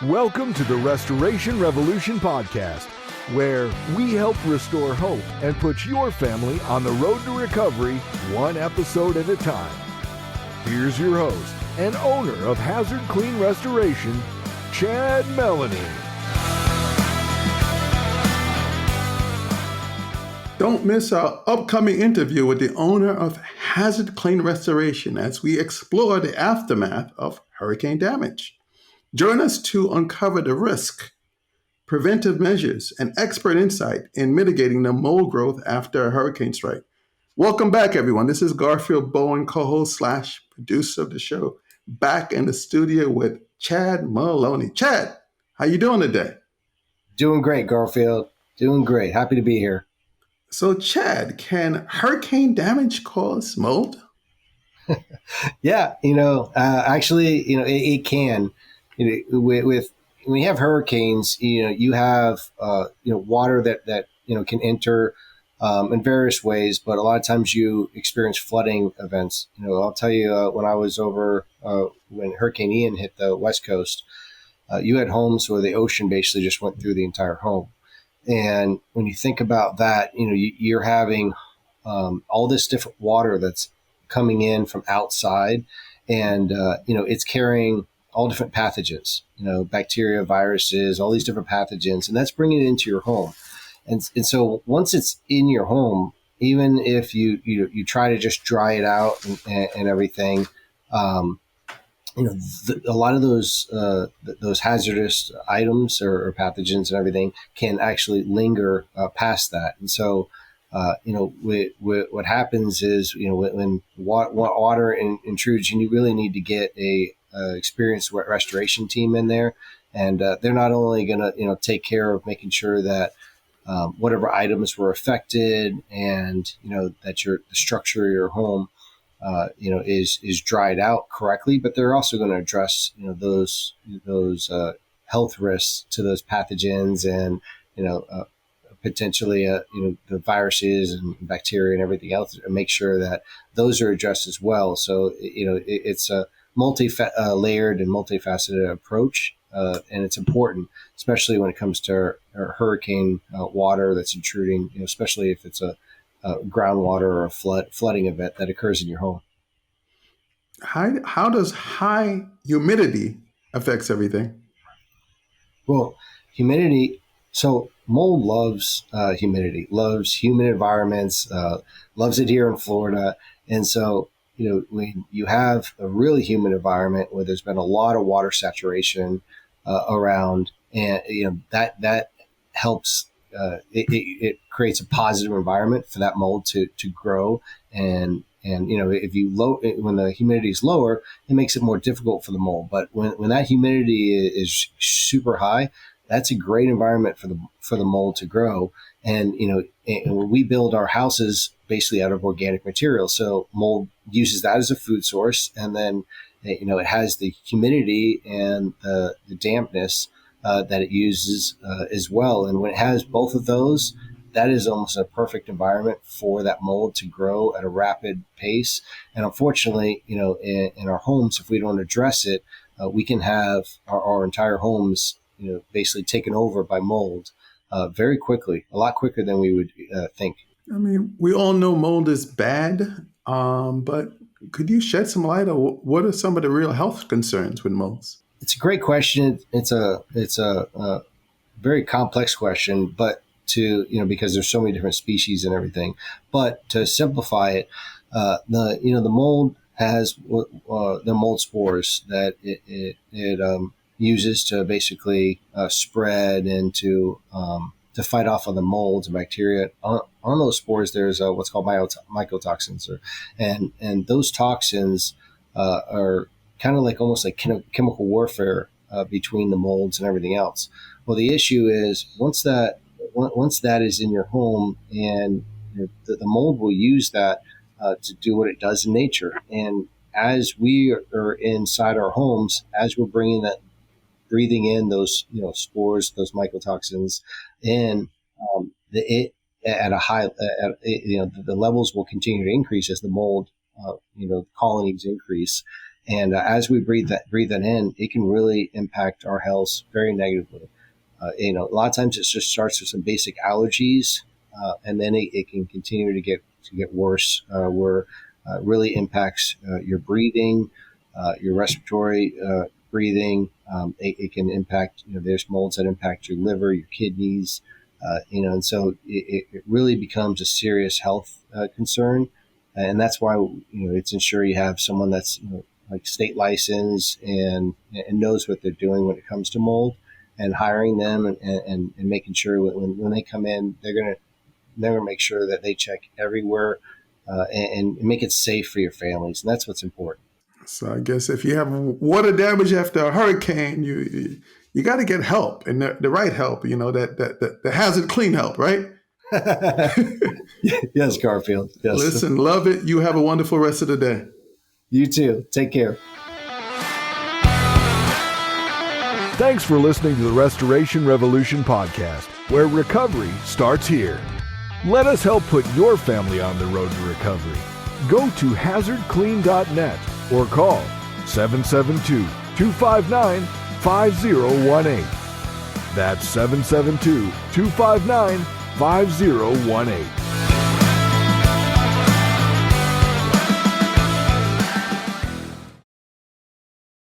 Welcome to the Restoration Revolution podcast, where we help restore hope and put your family on the road to recovery, one episode at a time. Here's your host and owner of Hazard Clean Restoration, Chad Mallonee. Don't miss our upcoming interview with the owner of Hazard Clean Restoration as we explore the aftermath of hurricane damage. Join us to uncover the risk, preventive measures, and expert insight in mitigating the mold growth after a hurricane strike. Welcome back, everyone. This is Garfield Bowen, co-host / producer of the show, back in the studio with Chad Mallonee. Chad, how you doing today? Doing great, Garfield. Doing great. Happy to be here. So, Chad, can hurricane damage cause mold? Yeah, actually, it can. With when you have hurricanes, you have water that can enter in various ways, but a lot of times you experience flooding events. I'll tell you, when I was over when Hurricane Ian hit the West Coast, you had homes where the ocean basically just went through the entire home. And when you think about that, you're having all this different water that's coming in from outside, and it's carrying all different pathogens, bacteria, viruses, all these different pathogens, and that's bringing it into your home. And so once it's in your home, even if you try to just dry it out and everything, a lot of those hazardous items or pathogens and everything can actually linger past that. And so, what happens is, when water intrudes, you really need to get a experienced restoration team in there, and they're not only going to take care of making sure that whatever items were affected and that the structure of your home is dried out correctly, but they're also going to address those health risks to those pathogens and potentially the viruses and bacteria and everything else, and make sure that those are addressed as well. So it's a multi-layered and multifaceted approach, and it's important, especially when it comes to hurricane water that's intruding, especially if it's a groundwater or a flooding event that occurs in your home. How does high humidity affects everything? Well, humidity. So mold loves humidity, loves humid environments, loves it here in Florida, and so when you have a really humid environment where there's been a lot of water saturation around, and that helps. It creates a positive environment for that mold to grow, and if when the humidity is lower, it makes it more difficult for the mold. But when that humidity is super high, that's a great environment for the mold to grow. And and we build our houses basically out of organic material, so mold uses that as a food source, and then it has the humidity and the dampness that it uses as well. And when it has both of those, that is almost a perfect environment for that mold to grow at a rapid pace. And unfortunately, in our homes, if we don't address it, we can have our entire homes, basically taken over by mold very quickly, a lot quicker than we would think. I mean, we all know mold is bad, but could you shed some light on what are some of the real health concerns with molds? It's a great question. It's a very complex question, but because there's so many different species and everything. But to simplify it, the mold has the mold spores that it uses to basically spread and to fight off on the molds and bacteria. On those spores, there's what's called mycotoxins, and those toxins are kind of almost like chemical warfare between the molds and everything else. Well, the issue is once that is in your home, and the mold will use that to do what it does in nature. And as we are inside our homes, as we're breathing in those spores, those mycotoxins in, at a high, the levels will continue to increase as the mold colonies increase. And as we breathe that in, it can really impact our health very negatively. A lot of times it just starts with some basic allergies, and then it can continue to get worse, where it really impacts your breathing, your respiratory breathing. It can impact, there's molds that impact your liver, your kidneys, and so it really becomes a serious health concern. And that's why, it's ensure you have someone that's, like state licensed and knows what they're doing when it comes to mold, and hiring them and making sure when they come in, they're going to make sure that they check everywhere and make it safe for your families. And that's what's important. So I guess if you have water damage after a hurricane, you got to get help, and the right help, that the hazard clean help, right? Yes, Garfield. Yes. Listen, love it. You have a wonderful rest of the day. You too. Take care. Thanks for listening to the Restoration Revolution podcast, where recovery starts here. Let us help put your family on the road to recovery. Go to hazardclean.net or call 772-259-5018. That's 772-259-5018.